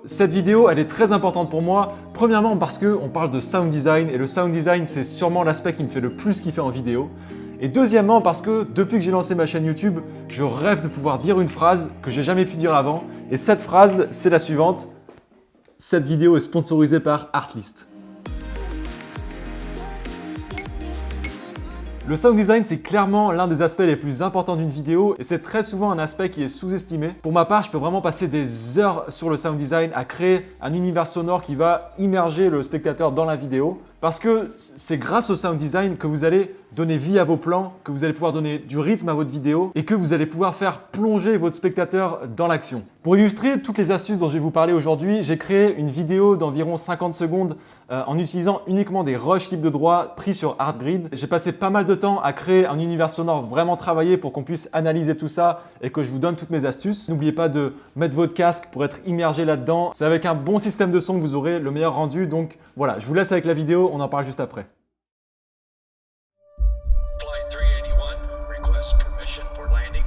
Cette vidéo, elle est très importante pour moi. Premièrement parce qu'on parle de sound design et le sound design, c'est sûrement l'aspect qui me fait le plus kiffer en vidéo. Et deuxièmement parce que depuis que j'ai lancé ma chaîne YouTube, je rêve de pouvoir dire une phrase que j'ai jamais pu dire avant. Et cette phrase, c'est la suivante. Cette vidéo est sponsorisée par Artlist. Le sound design, c'est clairement l'un des aspects les plus importants d'une vidéo et c'est très souvent un aspect qui est sous-estimé. Pour ma part, je peux vraiment passer des heures sur le sound design à créer un univers sonore qui va immerger le spectateur dans la vidéo parce que c'est grâce au sound design que vous allez donner vie à vos plans, que vous allez pouvoir donner du rythme à votre vidéo et que vous allez pouvoir faire plonger votre spectateur dans l'action. Pour illustrer toutes les astuces dont je vais vous parler aujourd'hui, j'ai créé une vidéo d'environ 50 secondes en utilisant uniquement des rushs libres de droit pris sur Artgrid. J'ai passé pas mal de temps à créer un univers sonore vraiment travaillé pour qu'on puisse analyser tout ça et que je vous donne toutes mes astuces. N'oubliez pas de mettre votre casque pour être immergé là-dedans. C'est avec un bon système de son que vous aurez le meilleur rendu. Donc voilà, je vous laisse avec la vidéo, on en parle juste après. Flight 381 requests permission for landing.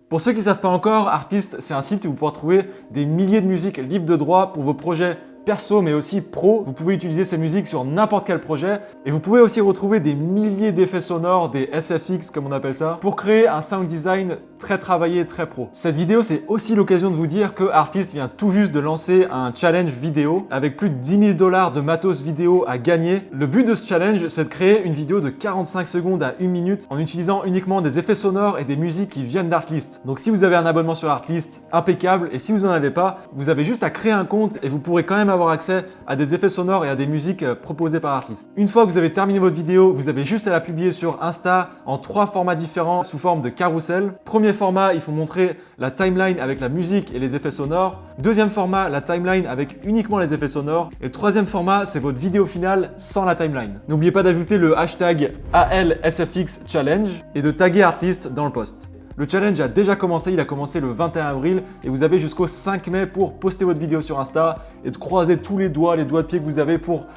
Pour ceux qui ne savent pas encore, Artlist, c'est un site où vous pourrez trouver des milliers de musiques libres de droit pour vos projets perso mais aussi pro. Vous pouvez utiliser ces musiques sur n'importe quel projet et vous pouvez aussi retrouver des milliers d'effets sonores, des SFX comme on appelle ça, pour créer un sound design très travaillé, très pro. Cette vidéo, c'est aussi l'occasion de vous dire que Artlist vient tout juste de lancer un challenge vidéo avec plus de 10 000 $ de matos vidéo à gagner. Le but de ce challenge, c'est de créer une vidéo de 45 secondes à 1 minute en utilisant uniquement des effets sonores et des musiques qui viennent d'Artlist. Donc si vous avez un abonnement sur Artlist, impeccable, et si vous n'en avez pas, vous avez juste à créer un compte et vous pourrez quand même avoir accès à des effets sonores et à des musiques proposées par Artlist. Une fois que vous avez terminé votre vidéo, vous avez juste à la publier sur Insta en 3 formats différents sous forme de carrousel. Premier format, il faut montrer la timeline avec la musique et les effets sonores. Deuxième format, la timeline avec uniquement les effets sonores. Et le troisième format, c'est votre vidéo finale sans la timeline. N'oubliez pas d'ajouter le hashtag ALSFXChallenge et de taguer Artlist dans le post. Le challenge a déjà commencé, il a commencé le 21 avril et vous avez jusqu'au 5 mai pour poster votre vidéo sur Insta et de croiser tous les doigts de pied que vous avez pour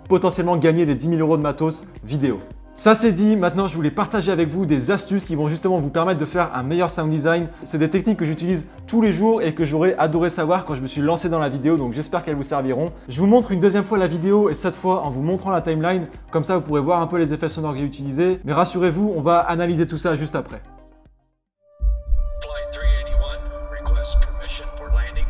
potentiellement gagner les 10 000 € de matos vidéo. Ça c'est dit, maintenant je voulais partager avec vous des astuces qui vont justement vous permettre de faire un meilleur sound design. C'est des techniques que j'utilise tous les jours et que j'aurais adoré savoir quand je me suis lancé dans la vidéo, donc j'espère qu'elles vous serviront. Je vous montre une deuxième fois la vidéo et cette fois en vous montrant la timeline, comme ça vous pourrez voir un peu les effets sonores que j'ai utilisés. Mais rassurez-vous, on va analyser tout ça juste après. Flight 381 requests permission for landing.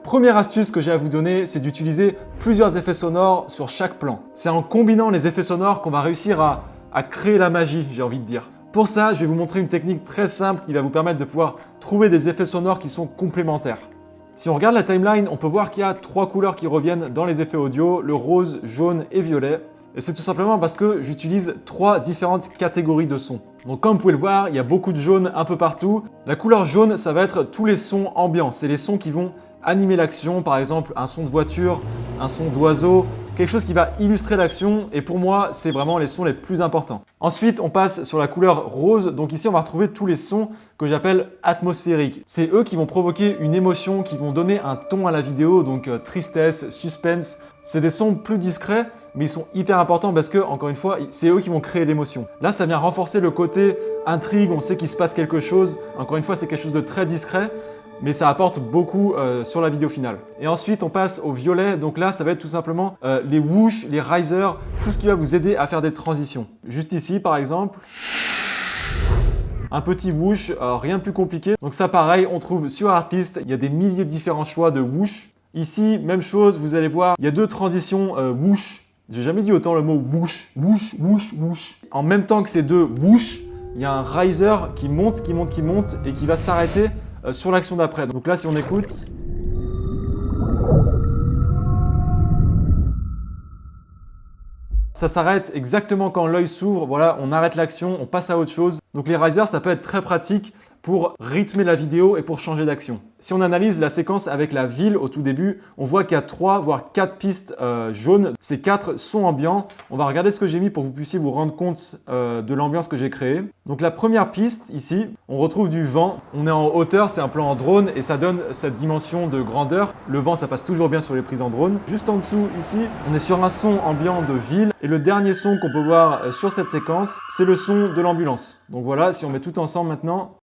Première astuce que j'ai à vous donner, c'est d'utiliser plusieurs effets sonores sur chaque plan. C'est en combinant les effets sonores qu'on va réussir à créer la magie, j'ai envie de dire. Pour ça, je vais vous montrer une technique très simple qui va vous permettre de pouvoir trouver des effets sonores qui sont complémentaires. Si on regarde la timeline, on peut voir qu'il y a 3 couleurs qui reviennent dans les effets audio, le rose, jaune et violet. Et c'est tout simplement parce que j'utilise 3 différentes catégories de sons. Donc comme vous pouvez le voir, il y a beaucoup de jaune un peu partout. La couleur jaune, ça va être tous les sons ambiants. C'est les sons qui vont animer l'action, par exemple un son de voiture, un son d'oiseau, quelque chose qui va illustrer l'action et pour moi, c'est vraiment les sons les plus importants. Ensuite, on passe sur la couleur rose. Donc ici, on va retrouver tous les sons que j'appelle atmosphériques. C'est eux qui vont provoquer une émotion, qui vont donner un ton à la vidéo, donc tristesse, suspense. C'est des sons plus discrets, mais ils sont hyper importants parce que, encore une fois, c'est eux qui vont créer l'émotion. Là, ça vient renforcer le côté intrigue, on sait qu'il se passe quelque chose. Encore une fois, c'est quelque chose de très discret, mais ça apporte beaucoup sur la vidéo finale. Et ensuite, on passe au violet. Donc là, ça va être tout simplement les whoosh, les risers, tout ce qui va vous aider à faire des transitions. Juste ici, par exemple. Un petit whoosh, rien de plus compliqué. Donc ça, pareil, on trouve sur Artlist, il y a des milliers de différents choix de whoosh. Ici, même chose, vous allez voir, il y a deux transitions whoosh. J'ai jamais dit autant le mot whoosh, whoosh, whoosh, whoosh. En même temps que ces deux whoosh, il y a un riser qui monte, qui monte, qui monte et qui va s'arrêter sur l'action d'après. Donc là, si on écoute, ça s'arrête exactement quand l'œil s'ouvre. Voilà, on arrête l'action, on passe à autre chose. Donc les risers, ça peut être très pratique pour rythmer la vidéo et pour changer d'action. Si on analyse la séquence avec la ville au tout début, on voit qu'il y a 3 voire 4 pistes jaunes. Ces 4 sont ambiants. On va regarder ce que j'ai mis pour que vous puissiez vous rendre compte de l'ambiance que j'ai créée. Donc la première piste ici, on retrouve du vent. On est en hauteur, c'est un plan en drone et ça donne cette dimension de grandeur. Le vent, ça passe toujours bien sur les prises en drone. Juste en dessous ici, on est sur un son ambiant de ville. Et le dernier son qu'on peut voir sur cette séquence, c'est le son de l'ambulance. Donc voilà, si on met tout ensemble maintenant.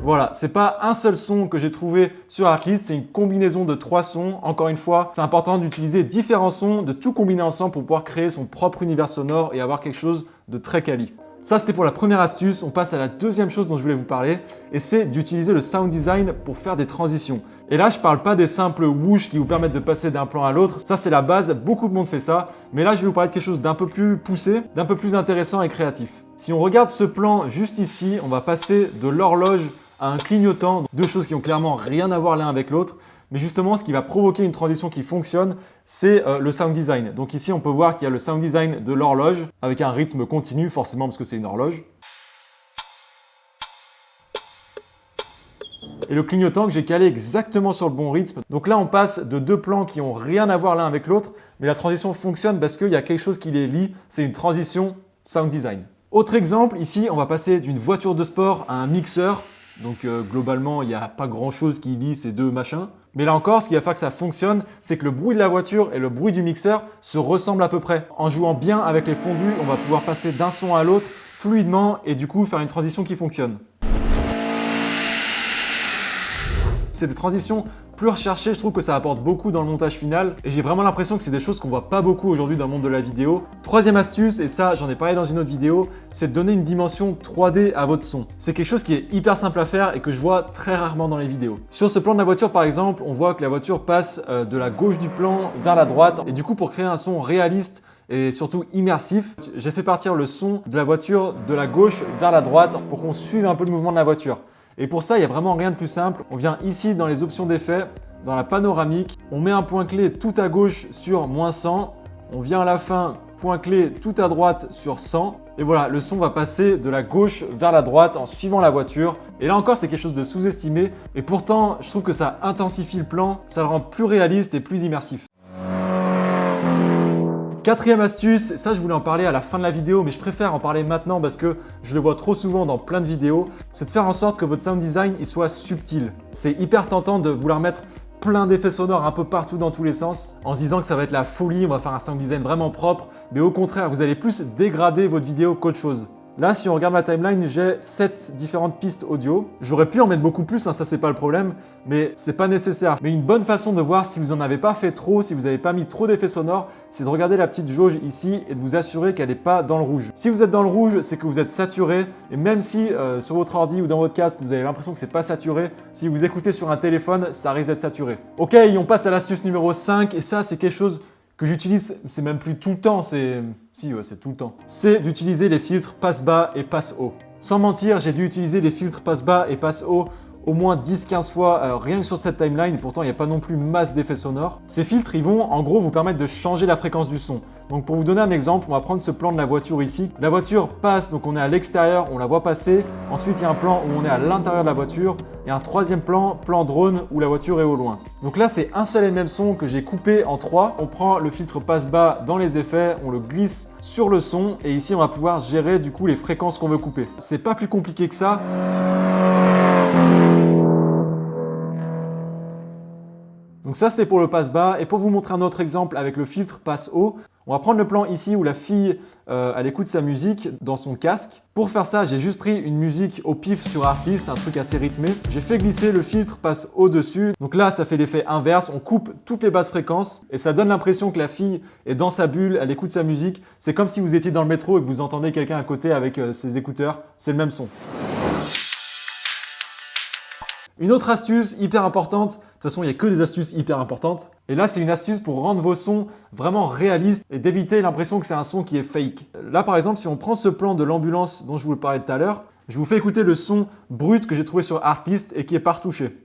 Voilà, c'est pas un seul son que j'ai trouvé sur Artlist, c'est une combinaison de 3 sons. Encore une fois, c'est important d'utiliser différents sons, de tout combiner ensemble pour pouvoir créer son propre univers sonore et avoir quelque chose de très quali. Ça, c'était pour la première astuce. On passe à la deuxième chose dont je voulais vous parler et c'est d'utiliser le sound design pour faire des transitions. Et là, je ne parle pas des simples whoosh qui vous permettent de passer d'un plan à l'autre. Ça, c'est la base. Beaucoup de monde fait ça. Mais là, je vais vous parler de quelque chose d'un peu plus poussé, d'un peu plus intéressant et créatif. Si on regarde ce plan juste ici, on va passer de l'horloge à un clignotant. Deux choses qui n'ont clairement rien à voir l'un avec l'autre. Mais justement, ce qui va provoquer une transition qui fonctionne, c'est le sound design. Donc ici, on peut voir qu'il y a le sound design de l'horloge avec un rythme continu, forcément parce que c'est une horloge. Et le clignotant que j'ai calé exactement sur le bon rythme. Donc là, on passe de 2 plans qui n'ont rien à voir l'un avec l'autre, mais la transition fonctionne parce qu'il y a quelque chose qui les lie. C'est une transition sound design. Autre exemple, ici, on va passer d'une voiture de sport à un mixeur. Donc globalement, il n'y a pas grand-chose qui lie ces deux machins. Mais là encore, ce qui va faire que ça fonctionne, c'est que le bruit de la voiture et le bruit du mixeur se ressemblent à peu près. En jouant bien avec les fondus, on va pouvoir passer d'un son à l'autre fluidement et du coup faire une transition qui fonctionne. C'est des transitions plus recherchées, je trouve que ça apporte beaucoup dans le montage final et j'ai vraiment l'impression que c'est des choses qu'on voit pas beaucoup aujourd'hui dans le monde de la vidéo. Troisième astuce, et ça j'en ai parlé dans une autre vidéo, c'est de donner une dimension 3D à votre son. C'est quelque chose qui est hyper simple à faire et que je vois très rarement dans les vidéos. Sur ce plan de la voiture par exemple, on voit que la voiture passe de la gauche du plan vers la droite et du coup pour créer un son réaliste et surtout immersif, j'ai fait partir le son de la voiture de la gauche vers la droite pour qu'on suive un peu le mouvement de la voiture. Et pour ça, il n'y a vraiment rien de plus simple. On vient ici dans les options d'effets, dans la panoramique, on met un point clé tout à gauche sur -100, on vient à la fin, point clé tout à droite sur 100, et voilà, le son va passer de la gauche vers la droite en suivant la voiture. Et là encore, c'est quelque chose de sous-estimé, et pourtant, je trouve que ça intensifie le plan, ça le rend plus réaliste et plus immersif. Quatrième astuce, ça je voulais en parler à la fin de la vidéo, mais je préfère en parler maintenant parce que je le vois trop souvent dans plein de vidéos, c'est de faire en sorte que votre sound design il soit subtil. C'est hyper tentant de vouloir mettre plein d'effets sonores un peu partout dans tous les sens, en se disant que ça va être la folie, on va faire un sound design vraiment propre, mais au contraire, vous allez plus dégrader votre vidéo qu'autre chose. Là, si on regarde ma timeline, j'ai 7 différentes pistes audio. J'aurais pu en mettre beaucoup plus, hein, ça c'est pas le problème, mais c'est pas nécessaire. Mais une bonne façon de voir si vous en avez pas fait trop, si vous n'avez pas mis trop d'effets sonores, c'est de regarder la petite jauge ici et de vous assurer qu'elle n'est pas dans le rouge. Si vous êtes dans le rouge, c'est que vous êtes saturé, et même si sur votre ordi ou dans votre casque, vous avez l'impression que c'est pas saturé, si vous écoutez sur un téléphone, ça risque d'être saturé. Ok, on passe à l'astuce numéro 5, et ça c'est quelque chose que j'utilise, c'est même plus tout le temps, c'est tout le temps. C'est d'utiliser les filtres passe bas et passe haut. Sans mentir, j'ai dû utiliser les filtres passe bas et passe haut au moins 10-15 fois rien que sur cette timeline et pourtant il n'y a pas non plus masse d'effets sonores. Ces filtres, ils vont en gros vous permettre de changer la fréquence du son. Donc pour vous donner un exemple, on va prendre ce plan de la voiture ici. La voiture passe, donc on est à l'extérieur, on la voit passer. Ensuite, il y a un plan où on est à l'intérieur de la voiture. Et un troisième plan, plan drone, où la voiture est au loin. Donc là, c'est un seul et même son que j'ai coupé en 3. On prend le filtre passe-bas dans les effets, on le glisse sur le son. Et ici, on va pouvoir gérer du coup les fréquences qu'on veut couper. C'est pas plus compliqué que ça. Donc ça, c'était pour le passe-bas. Et pour vous montrer un autre exemple avec le filtre passe-haut, on va prendre le plan ici où la fille, elle écoute sa musique dans son casque. Pour faire ça, j'ai juste pris une musique au pif sur Artlist, un truc assez rythmé. J'ai fait glisser le filtre passe au-dessus. Donc là, ça fait l'effet inverse. On coupe toutes les basses fréquences et ça donne l'impression que la fille est dans sa bulle, elle écoute sa musique. C'est comme si vous étiez dans le métro et que vous entendez quelqu'un à côté avec ses écouteurs. C'est le même son. Une autre astuce hyper importante, de toute façon il n'y a que des astuces hyper importantes, et là c'est une astuce pour rendre vos sons vraiment réalistes et d'éviter l'impression que c'est un son qui est fake. Là par exemple, si on prend ce plan de l'ambulance dont je vous parlais tout à l'heure, je vous fais écouter le son brut que j'ai trouvé sur Artlist et qui est pas retouché.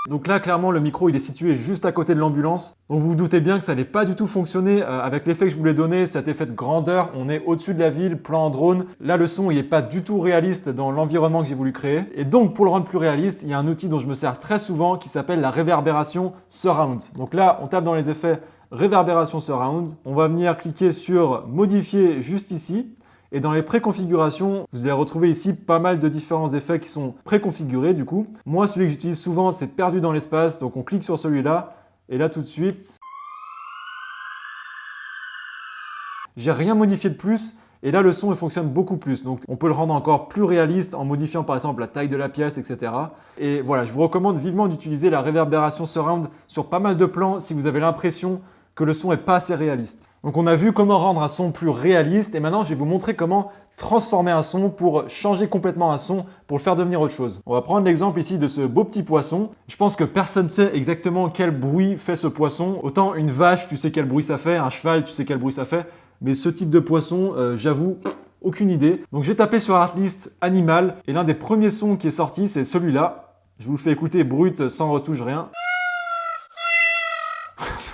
Donc là, clairement, le micro, il est situé juste à côté de l'ambulance. Donc vous vous doutez bien que ça n'allait pas du tout fonctionner avec l'effet que je voulais donner, cet effet de grandeur. On est au-dessus de la ville, plan en drone. Là, le son, il n'est pas du tout réaliste dans l'environnement que j'ai voulu créer. Et donc, pour le rendre plus réaliste, il y a un outil dont je me sers très souvent qui s'appelle la réverbération surround. Donc là, on tape dans les effets réverbération surround. On va venir cliquer sur modifier juste ici. Et dans les préconfigurations, vous allez retrouver ici pas mal de différents effets qui sont préconfigurés du coup. Moi, celui que j'utilise souvent, c'est perdu dans l'espace. Donc on clique sur celui-là. Et là, tout de suite, j'ai rien modifié de plus. Et là, le son, il fonctionne beaucoup plus. Donc on peut le rendre encore plus réaliste en modifiant par exemple la taille de la pièce, etc. Et voilà, je vous recommande vivement d'utiliser la réverbération surround sur pas mal de plans si vous avez l'impression que le son n'est pas assez réaliste. Donc on a vu comment rendre un son plus réaliste et maintenant je vais vous montrer comment transformer un son pour changer complètement un son pour le faire devenir autre chose. On va prendre l'exemple ici de ce beau petit poisson. Je pense que personne ne sait exactement quel bruit fait ce poisson. Autant une vache, tu sais quel bruit ça fait, un cheval, tu sais quel bruit ça fait, mais ce type de poisson, j'avoue, aucune idée. Donc j'ai tapé sur Artlist animal et l'un des premiers sons qui est sorti, c'est celui-là. Je vous le fais écouter brut, sans retouche, rien.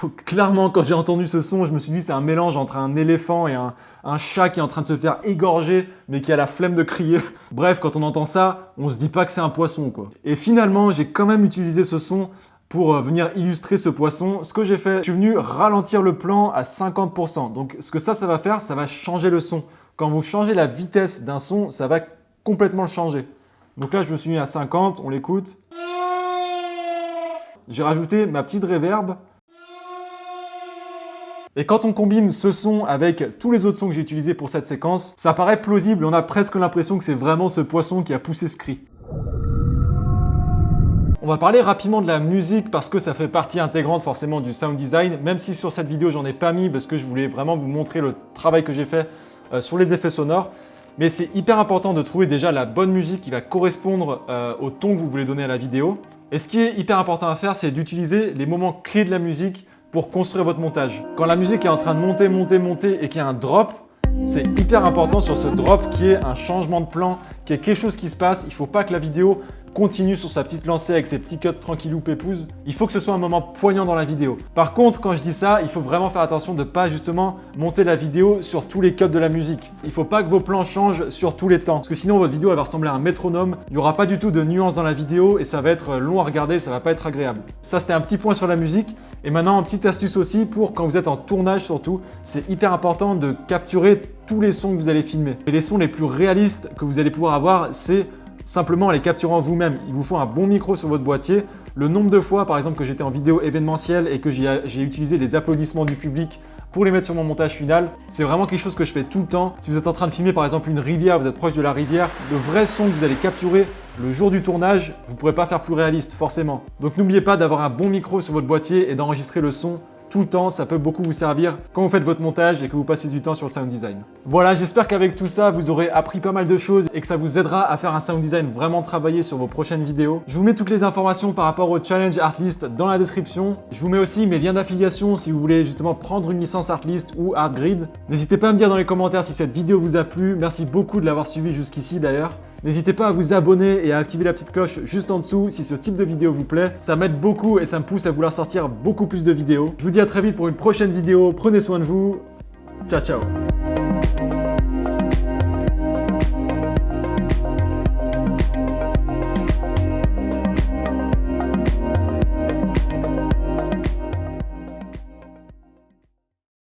Donc, clairement, quand j'ai entendu ce son, je me suis dit c'est un mélange entre un éléphant et un chat qui est en train de se faire égorger, mais qui a la flemme de crier. Bref, quand on entend ça, on se dit pas que c'est un poisson, quoi. Et finalement, j'ai quand même utilisé ce son pour venir illustrer ce poisson. Ce que j'ai fait, je suis venu ralentir le plan à 50%. Donc, ce que ça va faire, ça va changer le son. Quand vous changez la vitesse d'un son, ça va complètement le changer. Donc là, je me suis mis à 50, on l'écoute. J'ai rajouté ma petite reverb. Et quand on combine ce son avec tous les autres sons que j'ai utilisés pour cette séquence, ça paraît plausible, on a presque l'impression que c'est vraiment ce poisson qui a poussé ce cri. On va parler rapidement de la musique parce que ça fait partie intégrante forcément du sound design, même si sur cette vidéo j'en ai pas mis parce que je voulais vraiment vous montrer le travail que j'ai fait sur les effets sonores. Mais c'est hyper important de trouver déjà la bonne musique qui va correspondre au ton que vous voulez donner à la vidéo. Et ce qui est hyper important à faire, c'est d'utiliser les moments clés de la musique pour construire votre montage. Quand la musique est en train de monter et qu'il y a un drop, c'est hyper important sur ce drop qui est un changement de plan, qui est quelque chose qui se passe. Il ne faut pas que la vidéo continue sur sa petite lancée avec ses petits cuts tranquillou pépouze. Il faut que ce soit un moment poignant dans la vidéo. Par contre, quand je dis ça, il faut vraiment faire attention de ne pas justement monter la vidéo sur tous les cuts de la musique. Il ne faut pas que vos plans changent sur tous les temps, parce que sinon votre vidéo elle va ressembler à un métronome. Il n'y aura pas du tout de nuances dans la vidéo et ça va être long à regarder, ça va pas être agréable. Ça c'était un petit point sur la musique. Et maintenant, une petite astuce aussi pour quand vous êtes en tournage surtout, c'est hyper important de capturer tous les sons que vous allez filmer. Et les sons les plus réalistes que vous allez pouvoir avoir, c'est simplement en les capturant vous-même. Il vous faut un bon micro sur votre boîtier. Le nombre de fois, par exemple, que j'étais en vidéo événementielle et que j'ai utilisé les applaudissements du public pour les mettre sur mon montage final, c'est vraiment quelque chose que je fais tout le temps. Si vous êtes en train de filmer par exemple une rivière, vous êtes proche de la rivière, le vrai son que vous allez capturer le jour du tournage, vous ne pourrez pas faire plus réaliste, forcément. Donc n'oubliez pas d'avoir un bon micro sur votre boîtier et d'enregistrer le son tout le temps, ça peut beaucoup vous servir quand vous faites votre montage et que vous passez du temps sur le sound design. Voilà, j'espère qu'avec tout ça, vous aurez appris pas mal de choses et que ça vous aidera à faire un sound design vraiment travaillé sur vos prochaines vidéos. Je vous mets toutes les informations par rapport au Challenge Artlist dans la description. Je vous mets aussi mes liens d'affiliation si vous voulez justement prendre une licence Artlist ou Artgrid. N'hésitez pas à me dire dans les commentaires si cette vidéo vous a plu. Merci beaucoup de l'avoir suivi jusqu'ici d'ailleurs. N'hésitez pas à vous abonner et à activer la petite cloche juste en dessous si ce type de vidéo vous plaît. Ça m'aide beaucoup et ça me pousse à vouloir sortir beaucoup plus de vidéos. Je vous dis à très vite pour une prochaine vidéo. Prenez soin de vous. Ciao, ciao.